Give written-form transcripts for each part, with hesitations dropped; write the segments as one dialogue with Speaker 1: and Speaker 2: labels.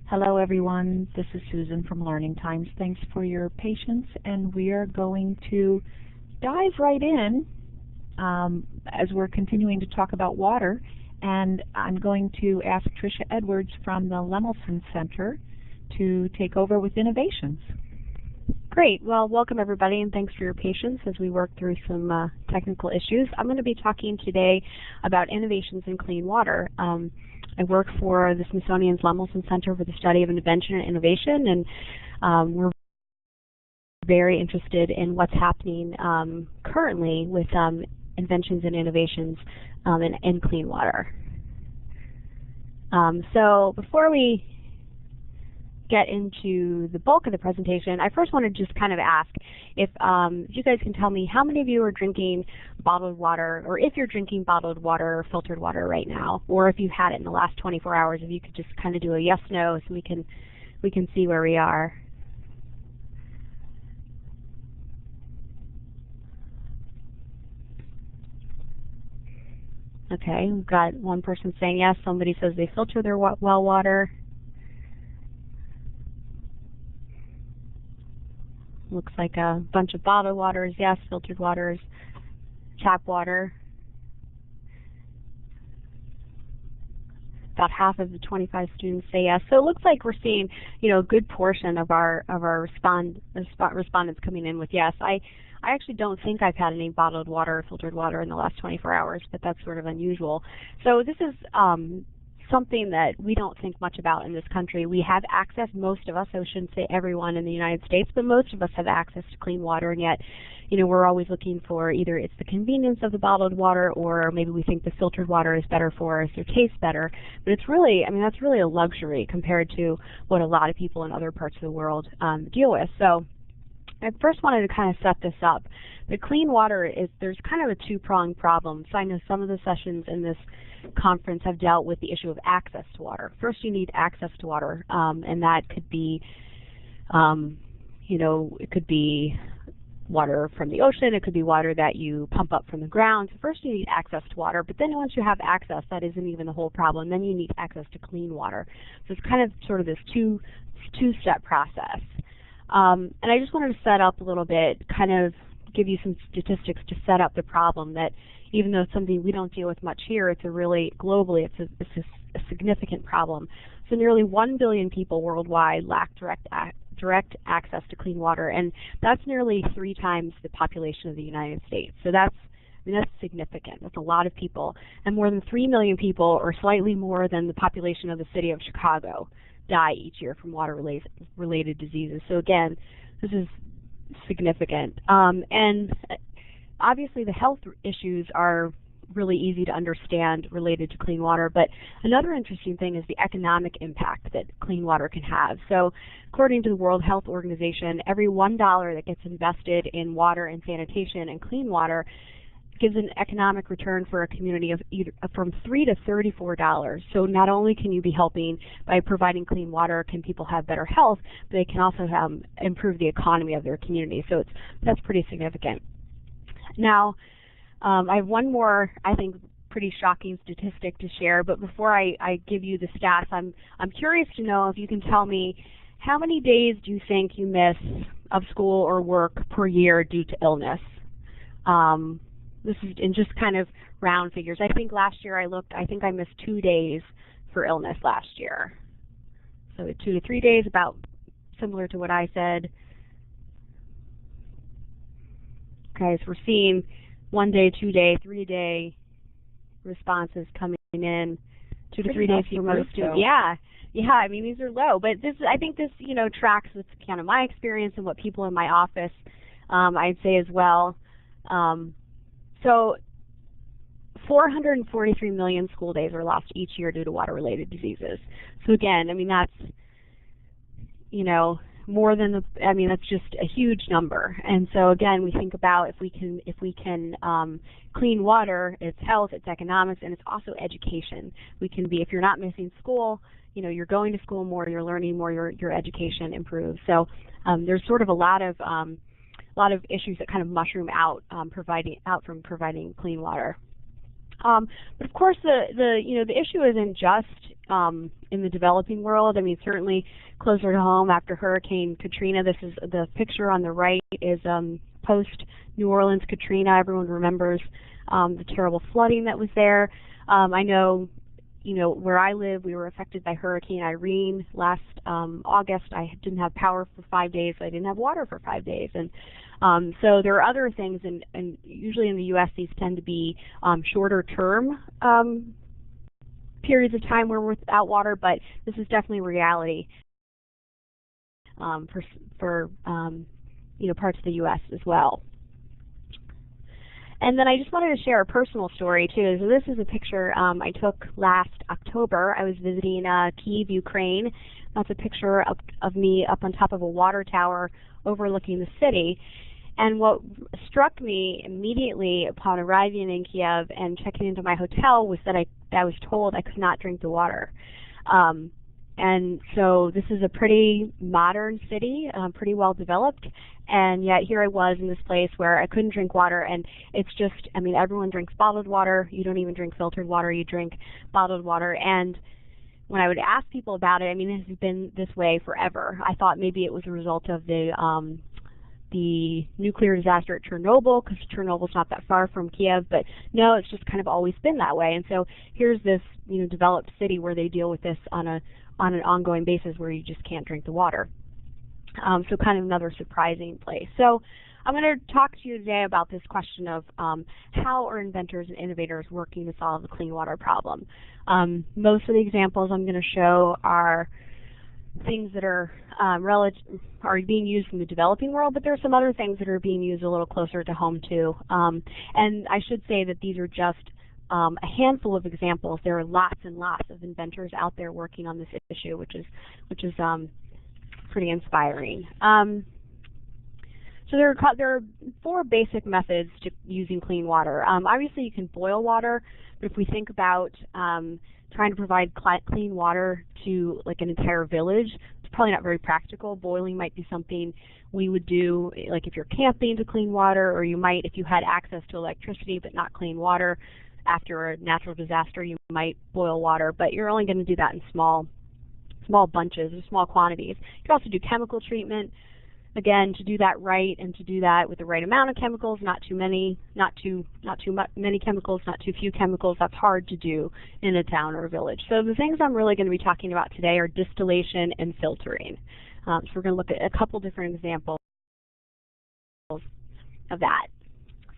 Speaker 1: Hello everyone, this is Susan from Learning Times. Thanks for your patience, and we are going to dive right in as we're continuing to talk about water, and I'm going to ask Tricia Edwards from the Lemelson Center to take over with innovations.
Speaker 2: Great. Well, welcome everybody, and thanks for your patience as we work through some technical issues. I'm going to be talking today about innovations in clean water. I work for the Smithsonian's Lemelson Center for the Study of Invention and Innovation, and we're very interested in what's happening currently with inventions and innovations in clean water. So before we get into the bulk of the presentation, I first want to just kind of ask if you guys can tell me how many of you are drinking bottled water, or if you're drinking bottled water or filtered water right now, or if you've had it in the last 24 hours. If you could just kind of do a yes, no, so we can see where we are. Okay, we've got one person saying yes. Somebody says they filter their well water. Looks like a bunch of bottled waters, yes, filtered waters, tap water. About half of the 25 students say yes. So it looks like we're seeing, a good portion of our respondents coming in with yes. I actually don't think I've had any bottled water or filtered water in the last 24 hours, but that's sort of unusual. So this is something that we don't think much about in this country. We have access, most of us, I shouldn't say everyone in the United States, but most of us have access to clean water, and yet, we're always looking for either it's the convenience of the bottled water, or maybe we think the filtered water is better for us or tastes better. But it's really, that's really a luxury compared to what a lot of people in other parts of the world deal with. So I first wanted to kind of set this up. The clean water there's kind of a two-pronged problem. So I know some of the sessions in this conference have dealt with the issue of access to water. First, you need access to water, and that could be, it could be water from the ocean, it could be water that you pump up from the ground. So first you need access to water, but then once you have access, that isn't even the whole problem. Then you need access to clean water. So it's kind of sort of this two-step process. And I just wanted to set up a little bit, kind of give you some statistics to set up the problem that even though it's something we don't deal with much here, it's globally, it's a significant problem. So nearly 1 billion people worldwide lack direct access to clean water, and that's nearly 3 times the population of the United States. So that's significant. That's a lot of people. And more than 3 million people, or slightly more than the population of the city of Chicago, die each year from water-related diseases. So again, this is significant. And obviously the health issues are really easy to understand related to clean water, but another interesting thing is the economic impact that clean water can have. So according to the World Health Organization, every $1 that gets invested in water and sanitation and clean water gives an economic return for a community of from $3 to $34. So not only can you be helping by providing clean water, can people have better health, but they can also improve the economy of their community. So that's pretty significant. Now, I have one more, I think, pretty shocking statistic to share. But before I give you the stats, I'm curious to know if you can tell me how many days do you think you miss of school or work per year due to illness? This is in just kind of round figures. I think last year I think I missed 2 days for illness last year. So 2 to 3 days, about similar to what I said. Okay, so we're seeing 1 day, 2 day, 3 day responses coming in. 2 to 3 days for most students. Yeah, these are low, but I think this tracks with kind of my experience and what people in my office I'd say as well. So 443 million school days are lost each year due to water-related diseases. So again, that's, more than that's just a huge number. And so again, we think about if we can clean water, it's health, it's economics, and it's also education. If you're not missing school, you're going to school more, you're learning more, your education improves. So there's sort of a lot of issues that kind of mushroom out from providing clean water. But of course, the issue isn't just in the developing world. I mean, certainly closer to home after Hurricane Katrina. This is the picture on the right is post New Orleans Katrina. Everyone remembers the terrible flooding that was there. I know, where I live, we were affected by Hurricane Irene last August. I didn't have power for 5 days. I didn't have water for 5 days. And so there are other things, and usually in the U.S. these tend to be shorter term periods of time where we're without water, but this is definitely reality for parts of the U.S. as well. And then I just wanted to share a personal story too. So this is a picture I took last October. I was visiting Kyiv, Ukraine. That's a picture of me up on top of a water tower overlooking the city. And what struck me immediately upon arriving in Kiev and checking into my hotel was that I was told I could not drink the water. And so this is a pretty modern city, pretty well developed, and yet here I was in this place where I couldn't drink water, and it's just, I mean, everyone drinks bottled water. You don't even drink filtered water, you drink bottled water. And when I would ask people about it, I mean, it has been this way forever. I thought maybe it was a result of the nuclear disaster at Chernobyl, because Chernobyl's not that far from Kiev, but no, it's just kind of always been that way. And so here's this, developed city where they deal with this on an ongoing basis where you just can't drink the water. So kind of another surprising place. So I'm going to talk to you today about this question of how are inventors and innovators working to solve the clean water problem. Most of the examples I'm going to show are things that are being used in the developing world, but there are some other things that are being used a little closer to home too. And I should say that these are just a handful of examples. There are lots and lots of inventors out there working on this issue, which is pretty inspiring. So there are 4 basic methods to using clean water. Obviously, you can boil water, but if we think about trying to provide clean water to like an entire village, it's probably not very practical. Boiling might be something we would do, like if you're camping, to clean water, or you might, if you had access to electricity but not clean water, after a natural disaster, you might boil water, but you're only going to do that in small bunches or small quantities. You can also do chemical treatment. Again, to do that right and to do that with the right amount of chemicals, not too many chemicals, not too few chemicals, that's hard to do in a town or a village. So the things I'm really going to be talking about today are distillation and filtering. So we're going to look at a couple different examples of that.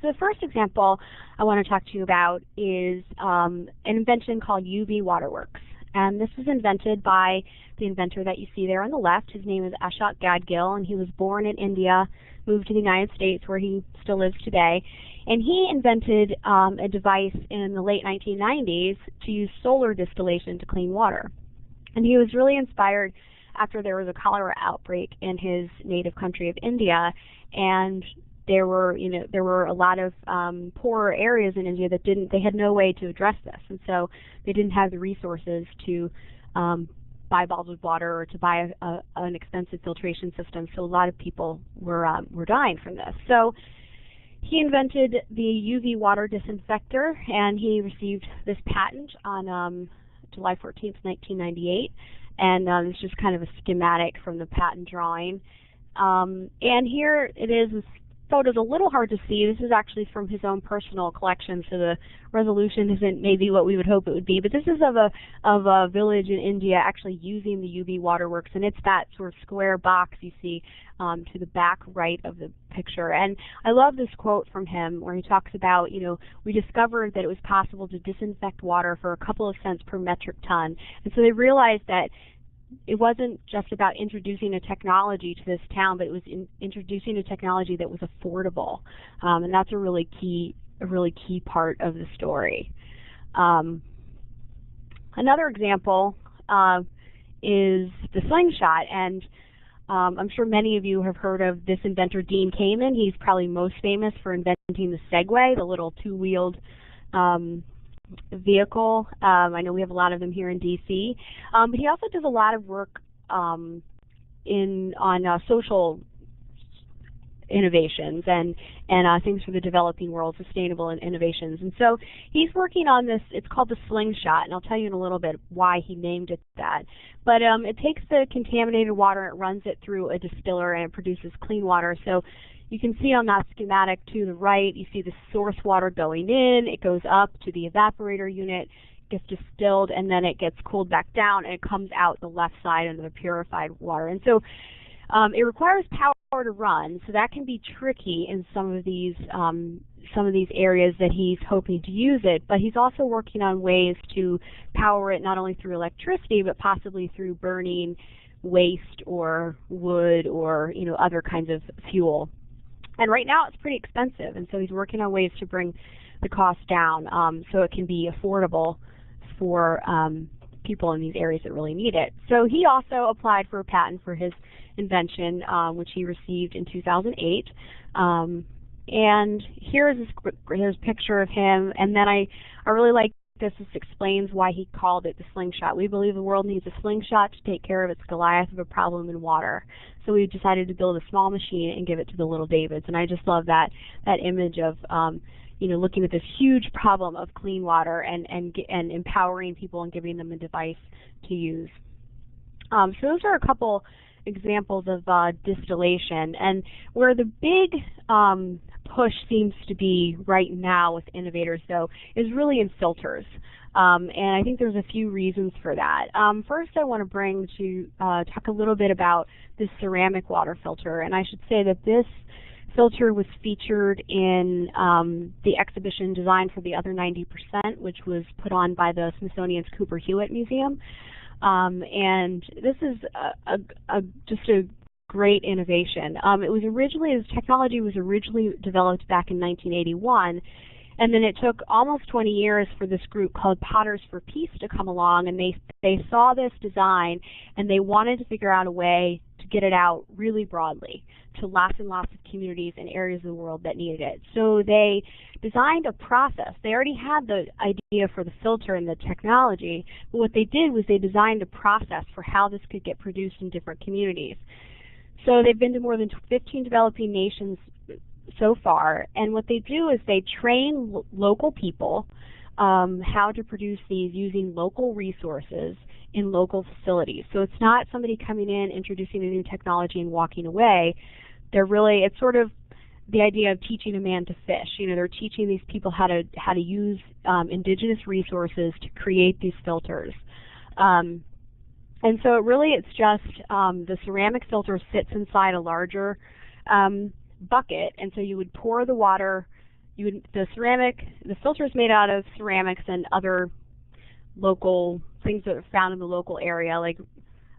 Speaker 2: So the first example I want to talk to you about is an invention called UV Waterworks. And this was invented by the inventor that you see there on the left. His name is Ashok Gadgil, and he was born in India, moved to the United States, where he still lives today. And he invented a device in the late 1990s to use solar distillation to clean water. And he was really inspired after there was a cholera outbreak in his native country of India, and there were a lot of poorer areas in India that they had no way to address this, and so they didn't have the resources to buy bottled water or to buy an expensive filtration system. So a lot of people were dying from this. So he invented the UV water disinfector, and he received this patent on July 14th, 1998. And it's just kind of a schematic from the patent drawing. And here it is. This photo's a little hard to see. This is actually from his own personal collection, so the resolution isn't maybe what we would hope it would be. But this is of a village in India actually using the UV Waterworks, and it's that sort of square box you see to the back right of the picture. And I love this quote from him where he talks about, we discovered that it was possible to disinfect water for a couple of cents per metric ton. And so they realized that it wasn't just about introducing a technology to this town, but it was introducing a technology that was affordable, and that's a really key part of the story. Another example is the Slingshot, and I'm sure many of you have heard of this inventor, Dean Kamen. He's probably most famous for inventing the Segway, the little two-wheeled vehicle. I know we have a lot of them here in DC, but he also does a lot of work on social innovations and things for the developing world, sustainable and innovations. And so he's working on this. It's called the Slingshot, and I'll tell you in a little bit why he named it that. But it takes the contaminated water, it runs it through a distiller, and it produces clean water. So you can see on that schematic to the right, you see the source water going in. It goes up to the evaporator unit, gets distilled, and then it gets cooled back down, and it comes out the left side into the purified water. And so it requires power to run, so that can be tricky in some of these areas that he's hoping to use it. But he's also working on ways to power it not only through electricity, but possibly through burning waste or wood or other kinds of fuel. And right now it's pretty expensive, and so he's working on ways to bring the cost down so it can be affordable for people in these areas that really need it. So he also applied for a patent for his invention, which he received in 2008. And here's a picture of him, and then I really like this. This explains why he called it the Slingshot. We believe the world needs a slingshot to take care of its Goliath of a problem in water. So we decided to build a small machine and give it to the little Davids. And I just love that image of looking at this huge problem of clean water and empowering people and giving them a device to use. So those are a couple examples of distillation, and where the big push seems to be right now with innovators, though, is really in filters. And I think there's a few reasons for that. First, I want to talk a little bit about this ceramic water filter, and I should say that this filter was featured in the exhibition Designed for the Other 90%, which was put on by the Smithsonian's Cooper Hewitt Museum. And this is just a great innovation. This technology was originally developed back in 1981, and then it took almost 20 years for this group called Potters for Peace to come along, and they saw this design, and they wanted to figure out a way to get it out really broadly to lots and lots of communities and areas of the world that needed it. So they designed a process. They already had the idea for the filter and the technology, but what they did was they designed a process for how this could get produced in different communities. So they've been to more than 15 developing nations so far, and what they do is they train local people how to produce these using local resources in local facilities. So it's not somebody coming in, introducing a new technology and walking away. It's sort of the idea of teaching a man to fish. They're teaching these people how to use indigenous resources to create these filters. And so it's just the ceramic filter sits inside a larger bucket, and so you would pour the water. The filter is made out of ceramics and other local things that are found in the local area, like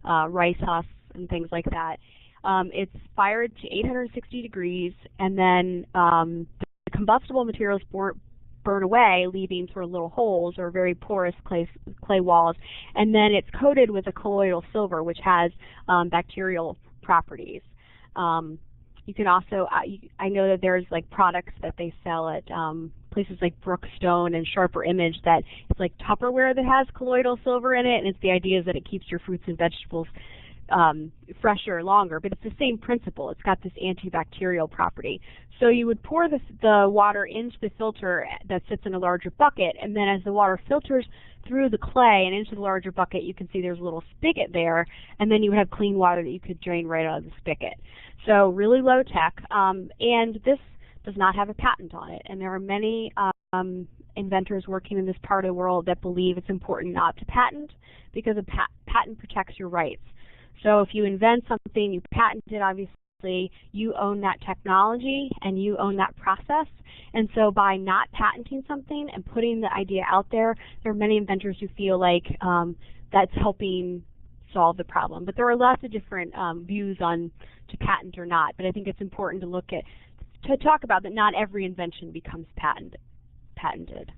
Speaker 2: rice husks and things like that. It's fired to 860 degrees, and then the combustible materials burn away, leaving sort of little holes or very porous clay walls, and then it's coated with a colloidal silver, which has bacterial properties. You can also, I know that there's like products that they sell at places like Brookstone and Sharper Image that it's like Tupperware that has colloidal silver in it, and it's the idea is that it keeps your fruits and vegetables fresher longer, but it's the same principle. It's got this antibacterial property. So you would pour the water into the filter that sits in a larger bucket, and then as the water filters through the clay and into the larger bucket, you can see there's a little spigot there, and then you would have clean water that you could drain right out of the spigot. So really low tech, and this does not have a patent on it, and there are many inventors working in this part of the world that believe it's important not to patent because a patent protects your rights. So if you invent something, you patent it, obviously, you own that technology and you own that process. And so by not patenting something and putting the idea out there, there are many inventors who feel like that's helping solve the problem. But there are lots of different views on to patent or not. But I think it's important to talk about that not every invention becomes patented.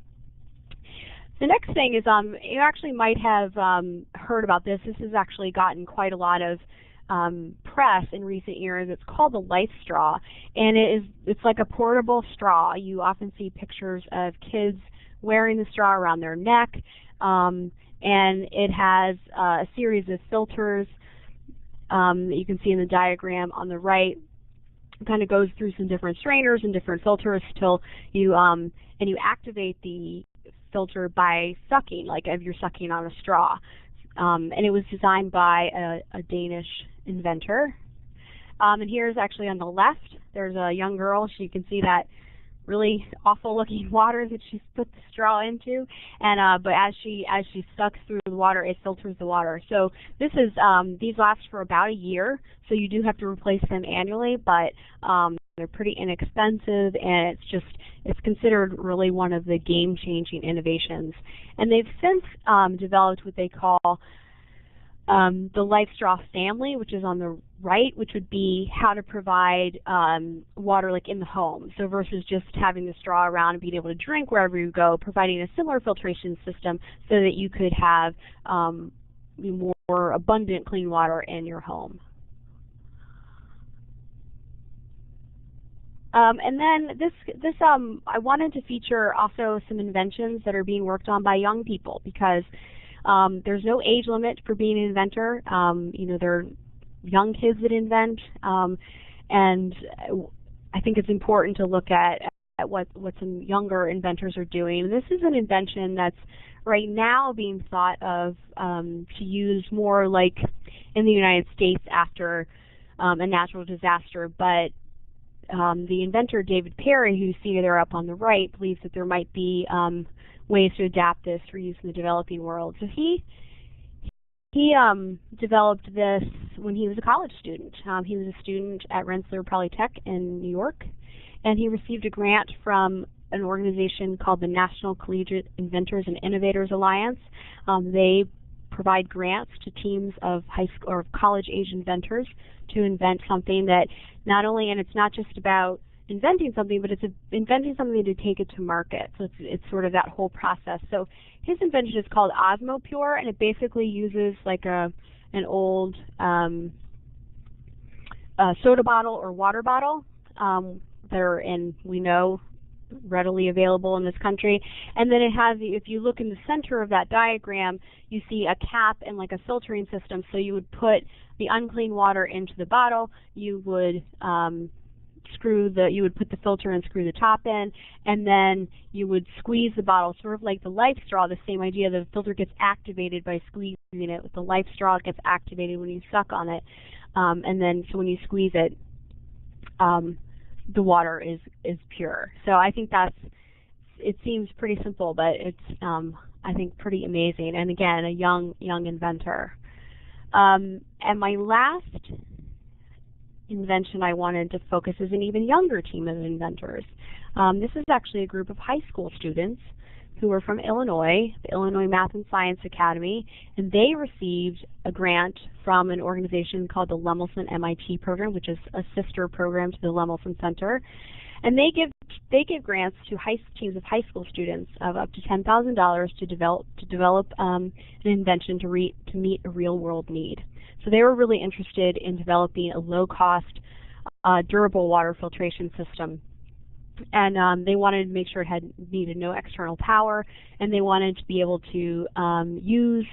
Speaker 2: The next thing is you actually might have heard about this. This has actually gotten quite a lot of press in recent years. It's called the LifeStraw, and it's like a portable straw. You often see pictures of kids wearing the straw around their neck, and it has a series of filters that you can see in the diagram on the right. kind of goes through some different strainers and different filters till you and you activate the filter by sucking, like if you're sucking on a straw. And it was designed by a Danish inventor. And here's actually on the left, there's a young girl. You can see that really awful looking water that she's put the straw into, and but as she sucks through the water, it filters the water. So this is these last for about a year, so you do have to replace them annually, but they're pretty inexpensive, and it's considered really one of the game-changing innovations. And they've since developed what they call the LifeStraw family, which is on the right, which would be how to provide water like in the home. So versus just having the straw around and being able to drink wherever you go, providing a similar filtration system so that you could have more abundant clean water in your home. And then this I wanted to feature also some inventions that are being worked on by young people, because there's no age limit for being an inventor. There are young kids that invent, and I think it's important to look at what some younger inventors are doing. This is an invention that's right now being thought of to use more like in the United States after a natural disaster, but the inventor David Perry, who's seen there up on the right, believes that there might be ways to adapt this for use in the developing world. So he developed this when he was a college student. He was a student at Rensselaer Polytech in New York, and he received a grant from an organization called the National Collegiate Inventors and Innovators Alliance. They provide grants to teams of high school or college-age inventors to invent something that not only, and it's not just about inventing something, but it's inventing something to take it to market. So it's sort of that whole process. So his invention is called OsoPure, and it basically uses like an old soda bottle or water bottle. They're we know, readily available in this country. And then it has, if you look in the center of that diagram, you see a cap and like a filtering system. So you would put the unclean water into the bottle, you would you would put the filter and screw the top in, and then you would squeeze the bottle, sort of like the LifeStraw, the same idea. The filter gets activated by squeezing it. With the LifeStraw, it gets activated when you suck on it. And then, so when you squeeze it, the water is pure. So I think it seems pretty simple, but it's, I think, pretty amazing. And again, a young inventor. And my last invention I wanted to focus is an even younger team of inventors. This is actually a group of high school students who are from Illinois, the Illinois Math and Science Academy, and they received a grant from an organization called the Lemelson MIT program, which is a sister program to the Lemelson Center. And they give grants to teams of high school students of up to $10,000 to develop an invention to meet a real world need. So they were really interested in developing a low-cost, durable water filtration system. And they wanted to make sure it needed no external power, and they wanted to be able to use,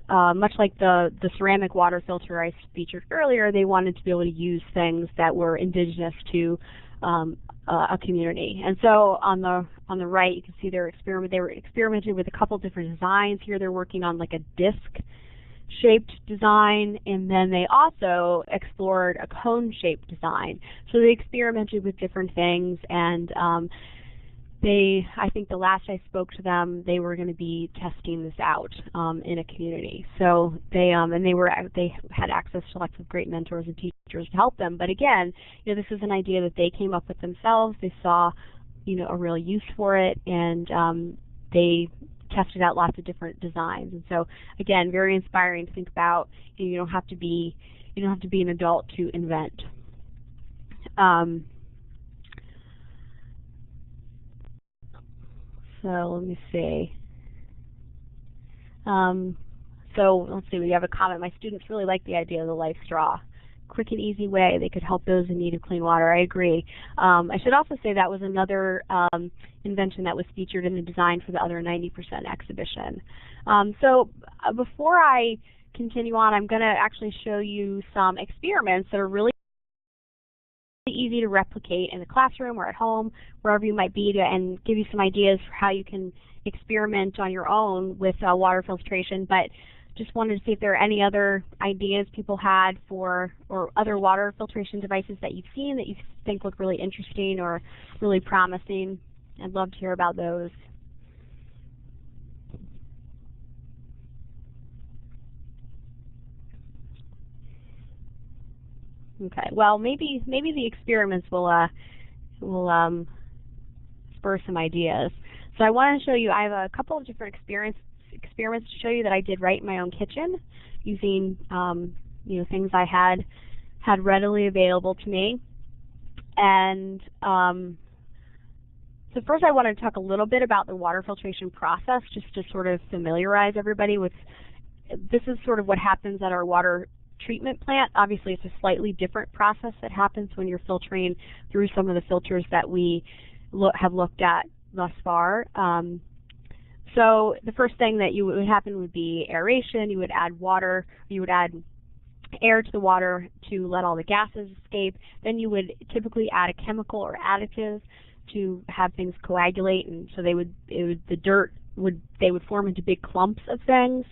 Speaker 2: much like the ceramic water filter I featured earlier, they wanted to be able to use things that were indigenous to a community. And so on the right, you can see they were experimenting with a couple different designs. Here they're working on like a disc-shaped design, and then they also explored a cone-shaped design. So they experimented with different things, and I think the last I spoke to them, they were going to be testing this out in a community. So they had access to lots of great mentors and teachers to help them. But again, this is an idea that they came up with themselves. They saw, a real use for it, and they tested out lots of different designs. And so again, very inspiring to think about. You don't have to be an adult to invent. So let me see. So let's see, we have a comment. My students really like the idea of the LifeStraw. Quick and easy way they could help those in need of clean water. I agree. I should also say that was another invention that was featured in the design for the other 90% exhibition. So before I continue on, I'm going to actually show you some experiments that are really easy to replicate in the classroom or at home, wherever you might be, and give you some ideas for how you can experiment on your own with water filtration. But just wanted to see if there are any other ideas people had for, or other water filtration devices that you've seen that you think look really interesting or really promising. I'd love to hear about those. Okay, well, maybe the experiments will spur some ideas. So I want to show you, I have a couple of different experiments to show you that I did right in my own kitchen using you know, things I had readily available to me. And so first I want to talk a little bit about the water filtration process, just to sort of familiarize everybody with, this is sort of what happens at our water treatment plant. Obviously it's a slightly different process that happens when you're filtering through some of the filters that we have looked at thus far. So the first thing that would happen would be aeration. You would add water, you would add air to the water to let all the gases escape. Then you would typically add a chemical or additive to have things coagulate, and so they would form into big clumps of things.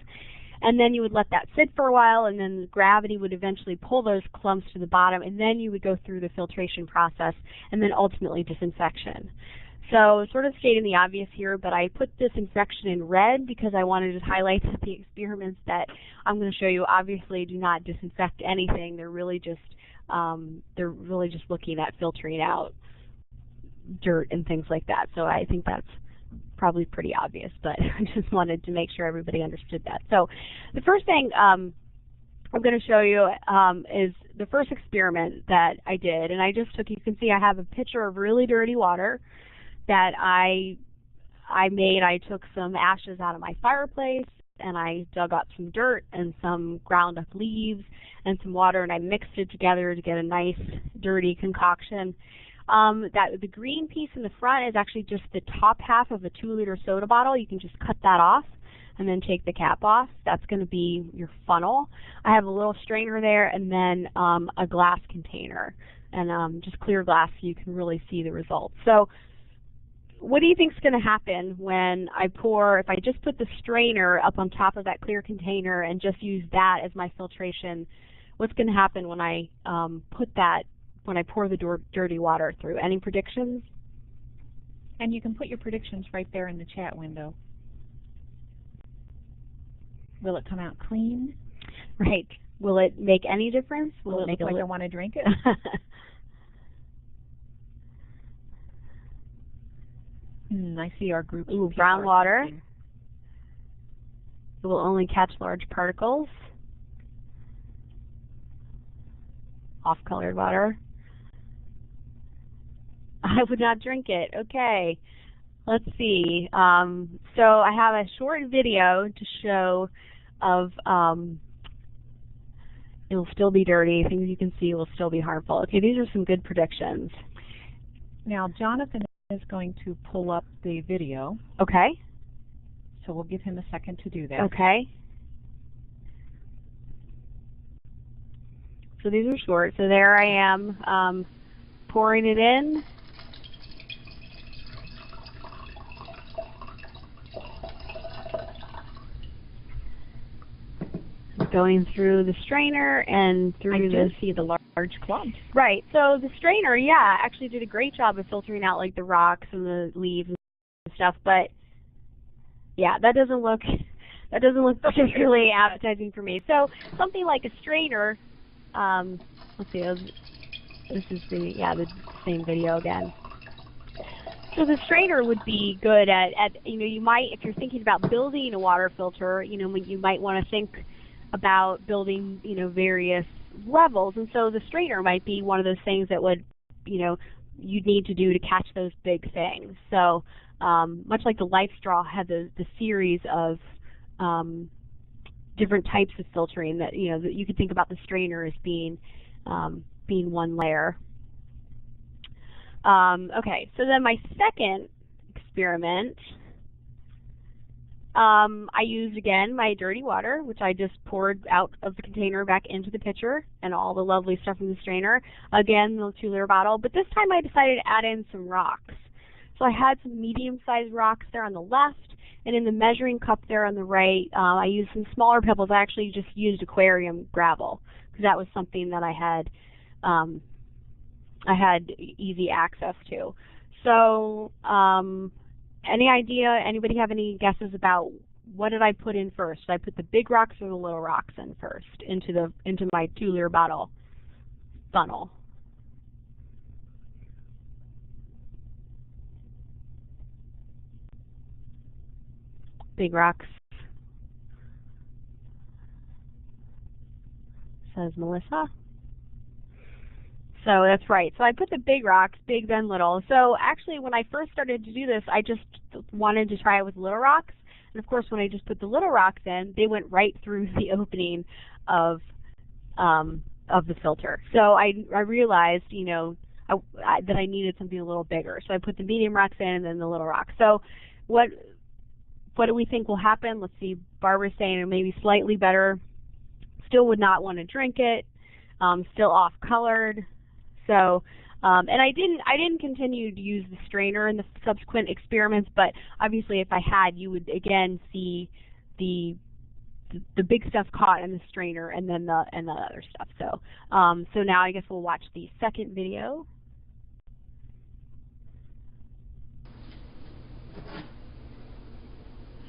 Speaker 2: And then you would let that sit for a while, and then gravity would eventually pull those clumps to the bottom, and then you would go through the filtration process, and then ultimately disinfection. So sort of stating the obvious here, but I put disinfection in red because I wanted to highlight that the experiments that I'm going to show you obviously do not disinfect anything. They're really just looking at filtering out dirt and things like that. So I think that's probably pretty obvious, but I just wanted to make sure everybody understood that. So the first thing I'm going to show you is the first experiment that I did, and I just took, you can see I have a pitcher of really dirty water that I made. I took some ashes out of my fireplace, and I dug up some dirt and some ground up leaves and some water, and I mixed it together to get a nice dirty concoction. The green piece in the front is actually just the top half of a 2-liter soda bottle. You can just cut that off and then take the cap off. That's going to be your funnel. I have a little strainer there, and then a glass container, and just clear glass so you can really see the results. So what do you think is going to happen when I pour, if I just put the strainer up on top of that clear container and just use that as my filtration? What's going to happen when I when I pour the dirty water through? Any predictions?
Speaker 1: And you can put your predictions right there in the chat window. Will it come out clean?
Speaker 2: Right. Will it make any difference?
Speaker 1: Will it make like I want to drink it? I see our group.
Speaker 2: Ooh, brown water. It will only catch large particles. Off-colored water. I would not drink it. Okay. Let's see. So I have a short video to show of it will still be dirty. Things you can see will still be harmful. Okay, these are some good predictions.
Speaker 1: Now Jonathan is going to pull up the video.
Speaker 2: Okay.
Speaker 1: So we'll give him a second to do that.
Speaker 2: Okay. So these are short. So there I am pouring it in. Going through the strainer and through
Speaker 1: the large clumps.
Speaker 2: Right. So the strainer, yeah, actually did a great job of filtering out like the rocks and the leaves and stuff. But yeah, that doesn't look particularly appetizing for me. So something like a strainer. Let's see. This is the same video again. So the strainer would be good at you might, if you're thinking about building a water filter, you might want to think about building various levels, and so the strainer might be one of those things that would you'd need to do to catch those big things. So much like the LifeStraw had the series of different types of filtering that that you could think about the strainer as being one layer. Okay, so then my second experiment I used, again, my dirty water, which I just poured out of the container back into the pitcher, and all the lovely stuff in the strainer. Again, the 2-liter bottle, but this time I decided to add in some rocks. So I had some medium-sized rocks there on the left, and in the measuring cup there on the right, I used some smaller pebbles. I actually just used aquarium gravel, because that was something that I had easy access to. So, any idea, anybody have any guesses about what did I put in first? Did I put the big rocks or the little rocks in first into my 2-liter bottle funnel? Big rocks, says Melissa. So that's right. So I put the big rocks, big then little. So actually when I first started to do this, I just wanted to try it with little rocks. And of course when I just put the little rocks in, they went right through the opening of the filter. So I realized, you know, that I needed something a little bigger. So I put the medium rocks in and then the little rocks. So what do we think will happen? Let's see, Barbara's saying maybe slightly better. Still would not want to drink it. Still off colored. So, and I didn't continue to use the strainer in the subsequent experiments, but obviously if I had, you would again see the big stuff caught in the strainer and then the other stuff. So, so now I guess we'll watch the second video.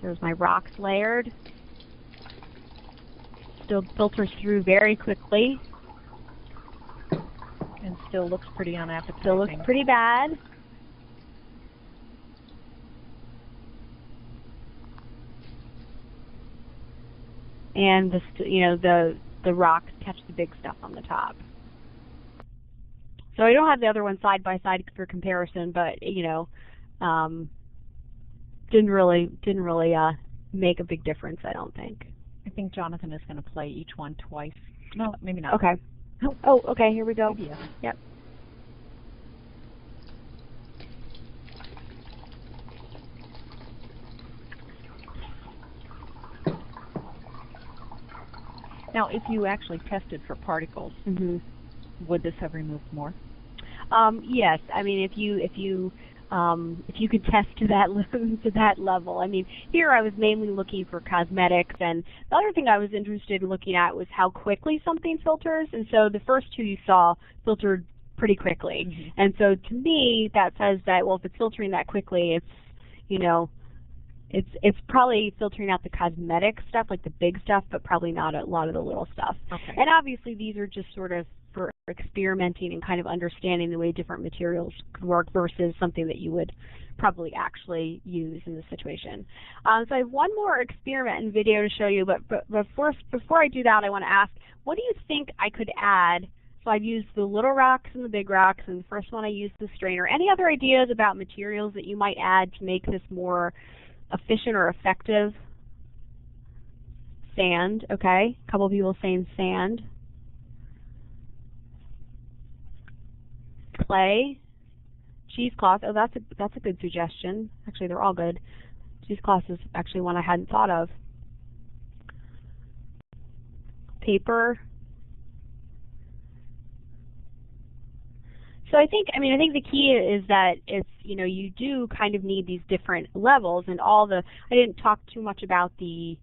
Speaker 2: Here's my rocks layered. Still filters through very quickly.
Speaker 1: And still looks pretty unappetizing.
Speaker 2: Still looks pretty bad. And the rocks catch the big stuff on the top. So I don't have the other one side by side for comparison, but you know, didn't really make a big difference, I don't think.
Speaker 1: I think Jonathan is going to play each one twice. No, maybe not.
Speaker 2: Okay. Oh, okay, here we go.
Speaker 1: Yeah.
Speaker 2: Yep.
Speaker 1: Now, if you actually tested for particles, would this have removed more?
Speaker 2: Yes. I mean, if you could test to that level. I mean, here I was mainly looking for cosmetics, and the other thing I was interested in looking at was how quickly something filters. And so the first two you saw filtered pretty quickly. And so to me, that says that, well, if it's filtering that quickly, it's, you know, it's probably filtering out the cosmetic stuff, like the big stuff, but probably not a lot of the little stuff.
Speaker 1: Okay.
Speaker 2: And obviously these are just sort of for experimenting and kind of understanding the way different materials could work versus something that you would probably actually use in this situation. So I have one more experiment and video to show you, but before I do that, I want to ask, what do you think I could add? So I've used the little rocks and the big rocks, and the first one I used the strainer. Any other ideas about materials that you might add to make this more efficient or effective? Sand, okay. A couple of people saying sand. Clay, cheesecloth. Oh, that's a good suggestion. Actually, they're all good. Cheesecloth is actually one I hadn't thought of. Paper. So I think the key is that it's, you know, you do kind of need these different levels, and all the, I didn't talk too much about the,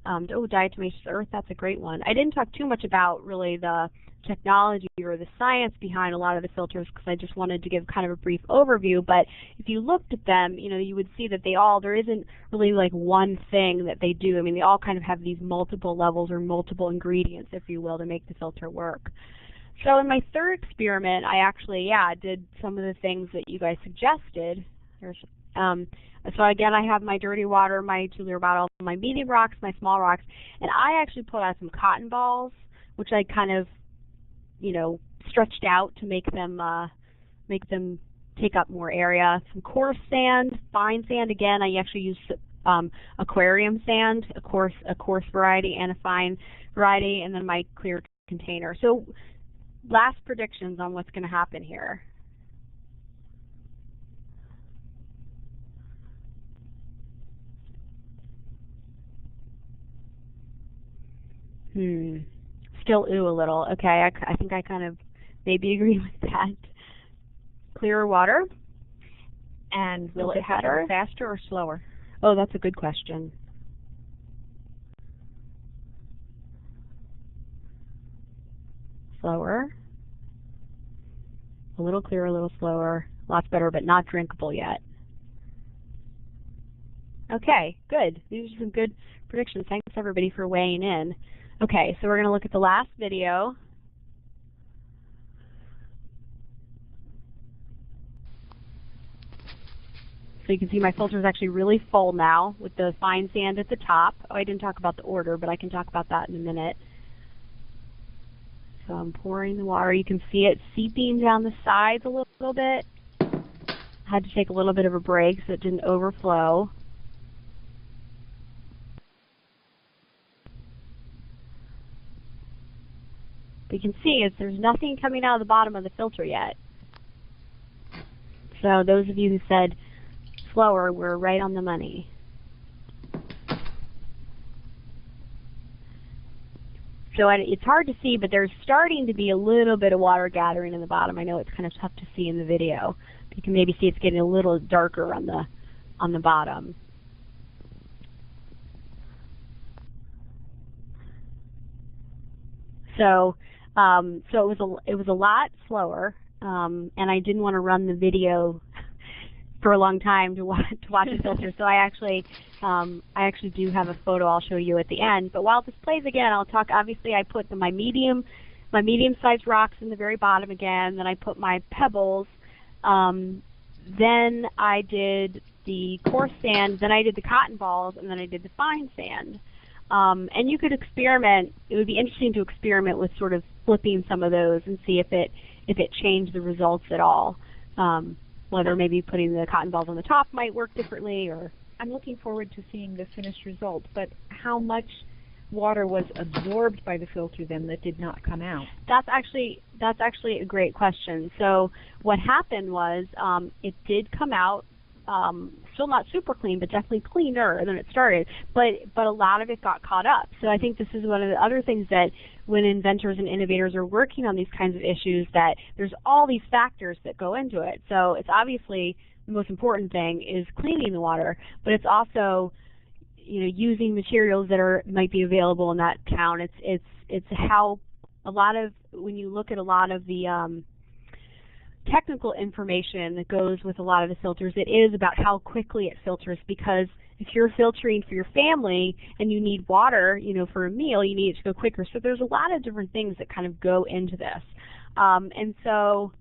Speaker 2: diatomaceous earth, that's a great one. I didn't talk too much about really the technology or the science behind a lot of the filters because I just wanted to give kind of a brief overview, but if you looked at them, you know, you would see that there isn't really like one thing that they do. I mean, they all kind of have these multiple levels or multiple ingredients, if you will, to make the filter work. So in my third experiment, I actually, did some of the things that you guys suggested. So again, I have my dirty water, my 2-liter bottle, my medium rocks, my small rocks, and I actually pulled out some cotton balls, which I kind of, you know, stretched out to make them take up more area. Some coarse sand, fine sand. Again, I actually used aquarium sand, a coarse variety and a fine variety, and then my clear container. So last predictions on what's going to happen here. Still ooh a little. Okay, I think I kind of maybe agree with that. Clearer water.
Speaker 1: And will it happen faster or slower?
Speaker 2: Oh, that's a good question. Slower. A little clearer, a little slower. Lots better, but not drinkable yet. Okay, good. These are some good predictions. Thanks everybody for weighing in. Okay, so we're going to look at the last video. So you can see my filter is actually really full now with the fine sand at the top. Oh, I didn't talk about the order, but I can talk about that in a minute. So I'm pouring the water. You can see it seeping down the sides a little bit. I had to take a little bit of a break so it didn't overflow. But you can see there's nothing coming out of the bottom of the filter yet. So those of you who said slower were right on the money. So it's hard to see, but there's starting to be a little bit of water gathering in the bottom. I know it's kind of tough to see in the video. But you can maybe see it's getting a little darker on the bottom. So it was a lot slower, and I didn't want to run the video for a long time to watch the filter. So I actually do have a photo I'll show you at the end. But while this plays again, I'll talk. Obviously, I put my medium-sized rocks in the very bottom again. Then I put my pebbles. Then I did the coarse sand. Then I did the cotton balls, and then I did the fine sand. And you could experiment. It would be interesting to experiment with sort of flipping some of those and see if it changed the results at all. Whether maybe putting the cotton balls on the top might work differently, or
Speaker 1: I'm looking forward to seeing the finished result. But how much water was absorbed by the filter then that did not come out?
Speaker 2: That's actually a great question. So what happened was it did come out. Still not super clean, but definitely cleaner than it started. But a lot of it got caught up. So I think this is one of the other things that when inventors and innovators are working on these kinds of issues, that there's all these factors that go into it. So it's obviously the most important thing is cleaning the water, but it's also using materials that might be available in that town. It's how a lot of when you look at a lot of the technical information that goes with a lot of the filters, it is about how quickly it filters, because if you're filtering for your family and you need water, for a meal, you need it to go quicker. So there's a lot of different things that kind of go into this. And so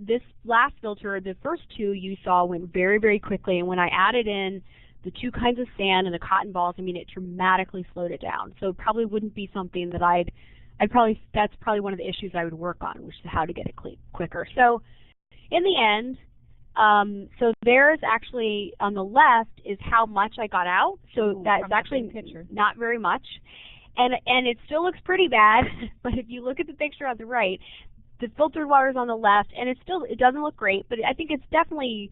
Speaker 2: this last filter, the first two you saw went very, very quickly, and when I added in the two kinds of sand and the cotton balls, it dramatically slowed it down. So it probably wouldn't be something that that's probably one of the issues I would work on, which is how to get it clean quicker. So in the end, so there's actually on the left is how much I got out. So that's actually not very much, and it still looks pretty bad. But if you look at the picture on the right, the filtered water is on the left, and it doesn't look great, but I think it's definitely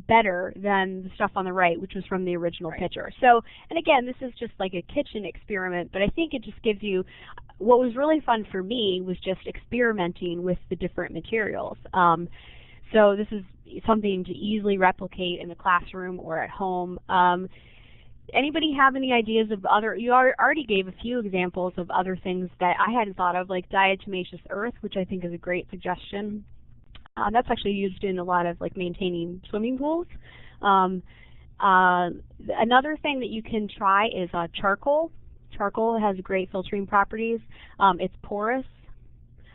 Speaker 2: better than the stuff on the right, which was from the original picture. So, and again, this is just like a kitchen experiment, but I think it just gives you, what was really fun for me was just experimenting with the different materials. So this is something to easily replicate in the classroom or at home. Anybody have any ideas of other, you already gave a few examples of other things that I hadn't thought of, like diatomaceous earth, which I think is a great suggestion. That's actually used in a lot of maintaining swimming pools. Another thing that you can try is charcoal. Charcoal has great filtering properties. It's porous.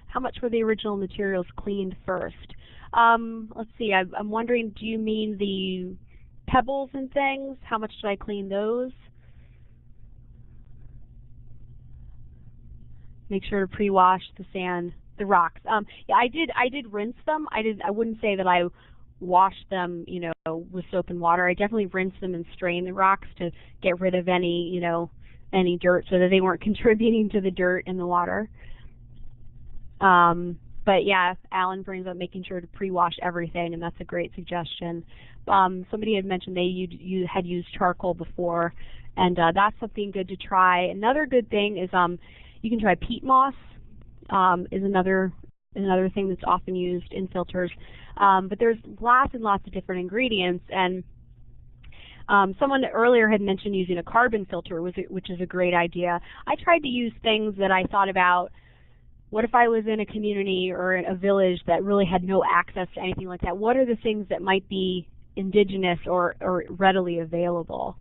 Speaker 2: How much were the original materials cleaned first? Let's see, I'm wondering, do you mean the pebbles and things? How much did I clean those? Make sure to pre-wash the sand, the rocks. Yeah, I did rinse them. I wouldn't say that I washed them, with soap and water. I definitely rinsed them and strained the rocks to get rid of any, any dirt, so that they weren't contributing to the dirt in the water. But yeah, Alan brings up making sure to pre-wash everything, and that's a great suggestion. Somebody had mentioned you had used charcoal before, and that's something good to try. Another good thing is You can try peat moss, is another thing that's often used in filters. But there's lots and lots of different ingredients, and someone earlier had mentioned using a carbon filter, which is a great idea. I tried to use things that I thought about. What if I was in a community or in a village that really had no access to anything like that? What are the things that might be indigenous or readily available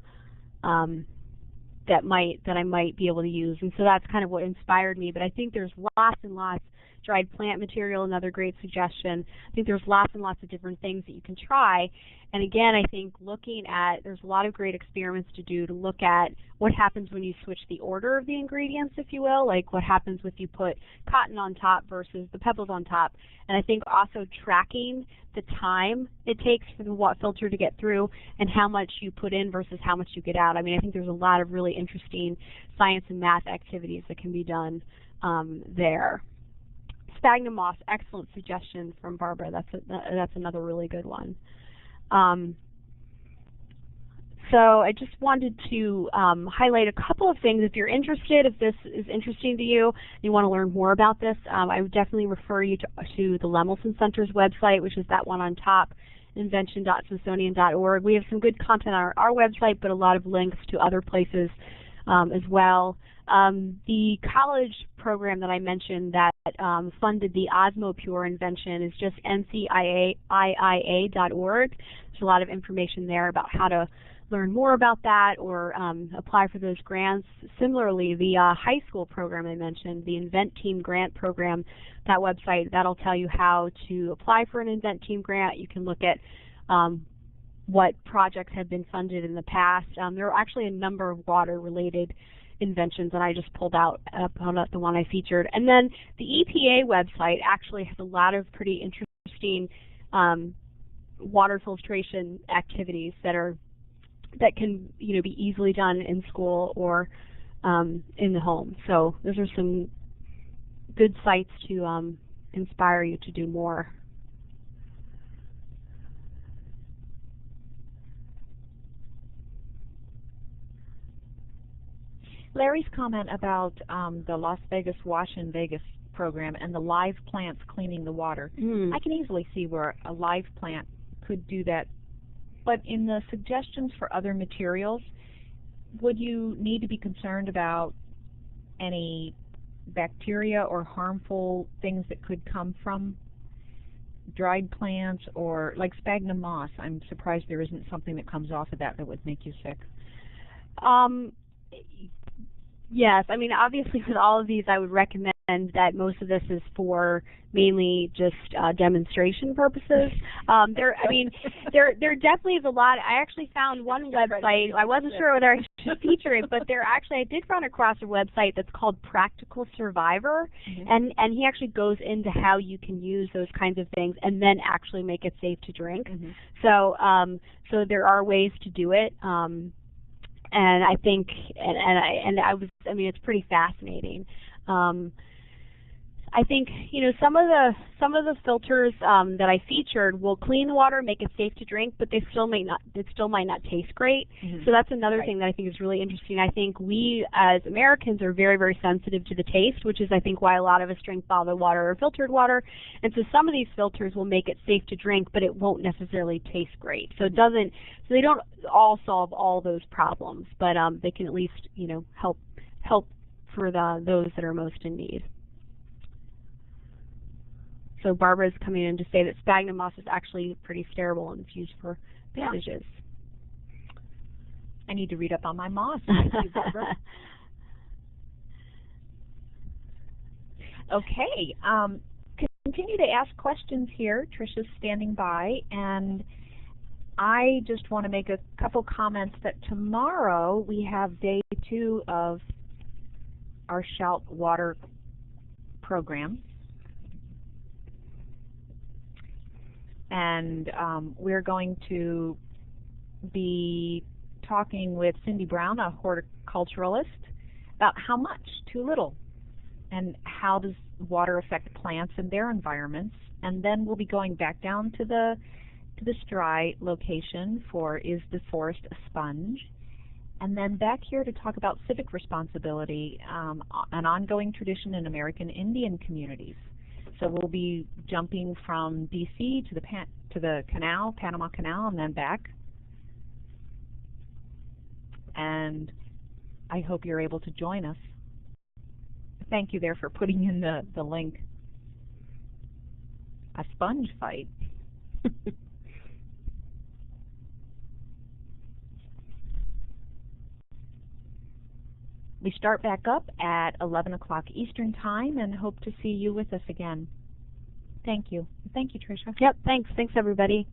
Speaker 2: that I might be able to use? And so that's kind of what inspired me. But I think there's lots and lots. Dried plant material, another great suggestion. I think there's lots and lots of different things that you can try. And again, I think there's a lot of great experiments to do to look at what happens when you switch the order of the ingredients, if you will, like what happens if you put cotton on top versus the pebbles on top. And I think also tracking the time it takes for the filter to get through and how much you put in versus how much you get out. I mean, I think there's a lot of really interesting science and math activities that can be done there. Sphagnum moss, excellent suggestion from Barbara. That's another really good one. So I just wanted to highlight a couple of things. If you're interested, if this is interesting to you, and you want to learn more about this, I would definitely refer you to the Lemelson Center's website, which is that one on top, invention.smithsonian.org. We have some good content on our website, but a lot of links to other places as well. The college program that I mentioned that funded the OsoPure invention is just nciia.org. There's a lot of information there about how to learn more about that or apply for those grants. Similarly, the high school program I mentioned, the Invent Team Grant Program, that website, that'll tell you how to apply for an Invent Team grant. You can look at what projects have been funded in the past. There are actually a number of water-related inventions, and I just pulled out the one I featured. And then the EPA website actually has a lot of pretty interesting water filtration activities that can be easily done in school or in the home. So those are some good sites to inspire you to do more.
Speaker 1: Larry's comment about the Las Vegas Wash in Vegas program and the live plants cleaning the water. I can easily see where a live plant could do that. But in the suggestions for other materials, would you need to be concerned about any bacteria or harmful things that could come from dried plants, or like sphagnum moss? I'm surprised there isn't something that comes off of that would make you sick.
Speaker 2: Yes, I mean, obviously with all of these I would recommend that most of this is for mainly just demonstration purposes. There definitely is a lot. I actually found one website. I wasn't sure whether I should feature it, but I did run across a website that's called Practical Survivor, and he actually goes into how you can use those kinds of things and then actually make it safe to drink. So there are ways to do it. And I think, I mean, it's pretty fascinating. I think, some of the filters that I featured will clean the water, make it safe to drink, but it still might not taste great. So that's another thing that I think is really interesting. I think we as Americans are very, very sensitive to the taste, which is I think why a lot of us drink bottled water or filtered water. And so some of these filters will make it safe to drink, but it won't necessarily taste great. So they don't all solve all those problems, but they can at least help for those that are most in need. So Barbara is coming in to say that sphagnum moss is actually pretty sterile and it's used for bandages.
Speaker 1: I need to read up on my moss. Thank you, Barbara. Okay, continue to ask questions here. Tricia's standing by, and I just want to make a couple comments that tomorrow we have day 2 of our Shout Water program. And we're going to be talking with Cindy Brown, a horticulturalist, about how much, too little, and how does water affect plants and their environments. And then we'll be going back down to this dry location for Is the Forest a Sponge? And then back here to talk about civic responsibility, an ongoing tradition in American Indian communities. So we'll be jumping from D.C. to the canal, Panama Canal, and then back. And I hope you're able to join us. Thank you there for putting in the link. A sponge fight. We start back up at 11 o'clock Eastern Time and hope to see you with us again. Thank you. Thank you, Tricia.
Speaker 2: Yep, thanks. Thanks, everybody.